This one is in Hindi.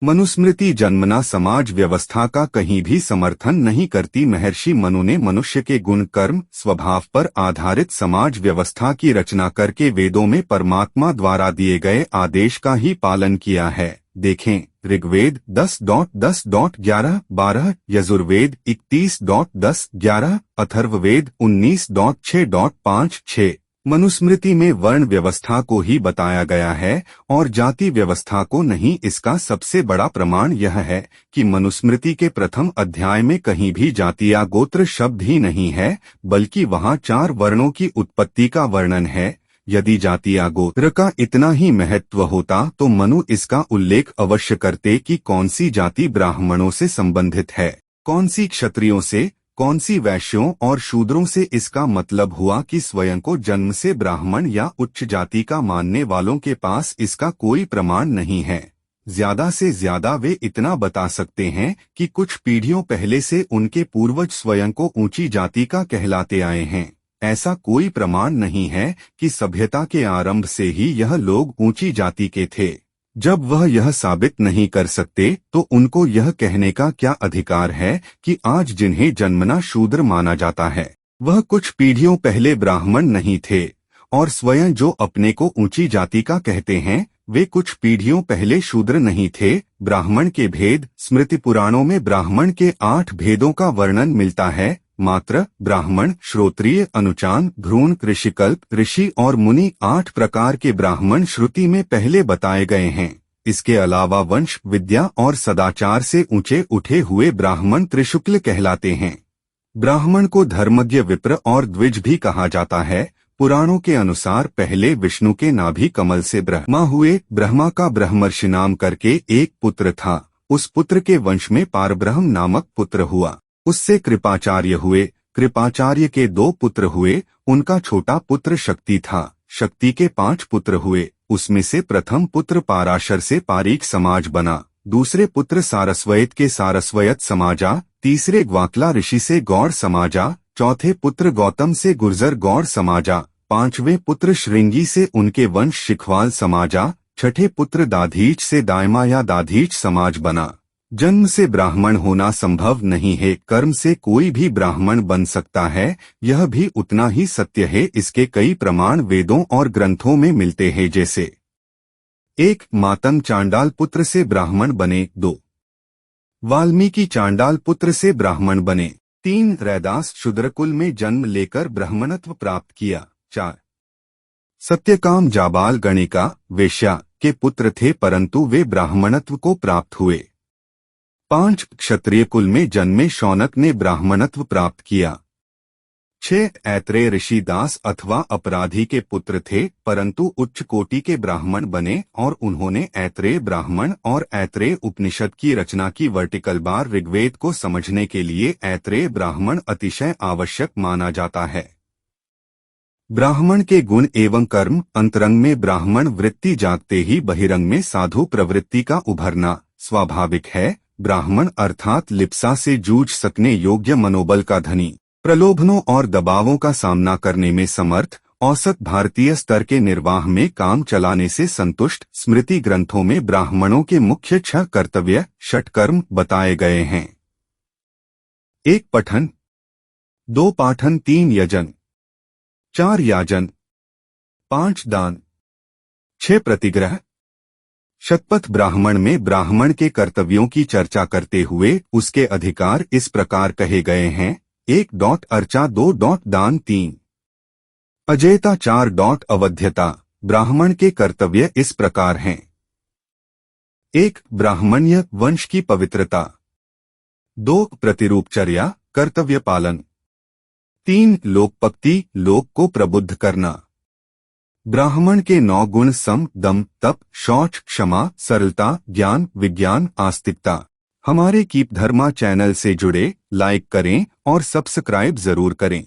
मनुस्मृति जन्मना समाज व्यवस्था का कहीं भी समर्थन नहीं करती। महर्षि मनु ने मनुष्य के गुण कर्म स्वभाव पर आधारित समाज व्यवस्था की रचना करके वेदों में परमात्मा द्वारा दिए गए आदेश का ही पालन किया है। देखें ऋग्वेद 10.10.11, 12, यजुर्वेद 21.10-11, अथर्ववेद 19.6.5-6। मनुस्मृति में वर्ण व्यवस्था को ही बताया गया है और जाति व्यवस्था को नहीं। इसका सबसे बड़ा प्रमाण यह है कि मनुस्मृति के प्रथम अध्याय में कहीं भी जाति या गोत्र शब्द ही नहीं है, बल्कि वहाँ 4 वर्णों की उत्पत्ति का वर्णन है। यदि जाति या गोत्र का इतना ही महत्व होता तो मनु इसका उल्लेख अवश्य करते कि कौन सी जाति ब्राह्मणों से संबंधित है, कौन सी क्षत्रियों से, कौन सी वैश्यों और शूद्रों से। इसका मतलब हुआ कि स्वयं को जन्म से ब्राह्मण या उच्च जाति का मानने वालों के पास इसका कोई प्रमाण नहीं है। ज्यादा से ज्यादा वे इतना बता सकते हैं कि कुछ पीढ़ियों पहले से उनके पूर्वज स्वयं को ऊंची जाति का कहलाते आए हैं। ऐसा कोई प्रमाण नहीं है कि सभ्यता के आरंभ से ही यह लोग ऊंची जाति के थे। जब वह यह साबित नहीं कर सकते तो उनको यह कहने का क्या अधिकार है कि आज जिन्हें जन्मना शूद्र माना जाता है वह कुछ पीढ़ियों पहले ब्राह्मण नहीं थे, और स्वयं जो अपने को ऊंची जाति का कहते हैं वे कुछ पीढ़ियों पहले शूद्र नहीं थे। ब्राह्मण के भेद। स्मृति पुराणों में ब्राह्मण के 8 भेदों का वर्णन मिलता है। मात्र, ब्राह्मण, श्रोत्रिय, अनुचान, भ्रूण, कृषिकल्प, ऋषि और मुनि 8 प्रकार के ब्राह्मण श्रुति में पहले बताए गए हैं। इसके अलावा वंश, विद्या और सदाचार से ऊंचे उठे हुए ब्राह्मण त्रिशुक्ल कहलाते हैं। ब्राह्मण को धर्मज्ञ, विप्र और द्विज भी कहा जाता है। पुराणों के अनुसार पहले विष्णु के नाभि कमल से ब्रह्मा हुए। ब्रह्मा का ब्रह्मर्षि नाम करके एक पुत्र था। उस पुत्र के वंश में पारब्रह्म नामक पुत्र हुआ। उससे कृपाचार्य हुए। कृपाचार्य के 2 पुत्र हुए। उनका छोटा पुत्र शक्ति था। शक्ति के 5 पुत्र हुए। उसमें से प्रथम पुत्र पाराशर से पारीक समाज बना। दूसरे पुत्र सारस्वत के सारस्वत समाजा। तीसरे ग्वाकला ऋषि से गौड़ समाजा। चौथे पुत्र गौतम से गुर्जर गौड़ समाजा। 5वें पुत्र श्रृंगी से उनके वंश शिखवाल समाजा। छठे पुत्र दाधीच से दायमा या दाधीच समाज बना। जन्म से ब्राह्मण होना संभव नहीं है, कर्म से कोई भी ब्राह्मण बन सकता है। यह भी उतना ही सत्य है। इसके कई प्रमाण वेदों और ग्रंथों में मिलते हैं, जैसे 1. मातंग चांडाल पुत्र से ब्राह्मण बने। 2. वाल्मीकि चांडाल पुत्र से ब्राह्मण बने। 3. रैदास शूद्रकुल में जन्म लेकर ब्राह्मणत्व प्राप्त किया। 4. सत्यकाम जाबाल गणिका वेश्या के पुत्र थे परंतु वे ब्राह्मणत्व को प्राप्त हुए। 5. क्षत्रिय कुल में जन्मे शौनक ने ब्राह्मणत्व प्राप्त किया। 6. ऐत्रेय ऋषि दास अथवा अपराधी के पुत्र थे परंतु उच्च कोटि के ब्राह्मण बने और उन्होंने ऐत्रेय ब्राह्मण और ऐत्रेय उपनिषद की रचना की। वर्टिकल बार ऋग्वेद को समझने के लिए ऐत्रेय ब्राह्मण अतिशय आवश्यक माना जाता है। ब्राह्मण के गुण एवं कर्म। अंतरंग में ब्राह्मण वृत्ति जागते ही बहिरंग में साधु प्रवृत्ति का उभरना स्वाभाविक है। ब्राह्मण अर्थात लिप्सा से जूझ सकने योग्य मनोबल का धनी, प्रलोभनों और दबावों का सामना करने में समर्थ, औसत भारतीय स्तर के निर्वाह में काम चलाने से संतुष्ट। स्मृति ग्रंथों में ब्राह्मणों के मुख्य 6 कर्तव्य षटकर्म बताए गए हैं। 1. पठन, 2. पाठन, 3. यजन, 4. याजन, 5. दान, 6. प्रतिग्रह। शतपथ ब्राह्मण में ब्राह्मण के कर्तव्यों की चर्चा करते हुए उसके अधिकार इस प्रकार कहे गए हैं। 1. अर्चा, 2. दान, 3. अजेयता, 4. अवध्यता। ब्राह्मण के कर्तव्य इस प्रकार हैं। 1. ब्राह्मण्य वंश की पवित्रता। 2. प्रतिरूपचर्या कर्तव्य पालन। 3. लोकपक्ति लोक को प्रबुद्ध करना। ब्राह्मण के 9 गुण सम, दम, तप, शौच, क्षमा, सरलता, ज्ञान, विज्ञान, आस्तिकता। हमारे कीप धर्मा चैनल से जुड़े, लाइक करें और सब्सक्राइब जरूर करें।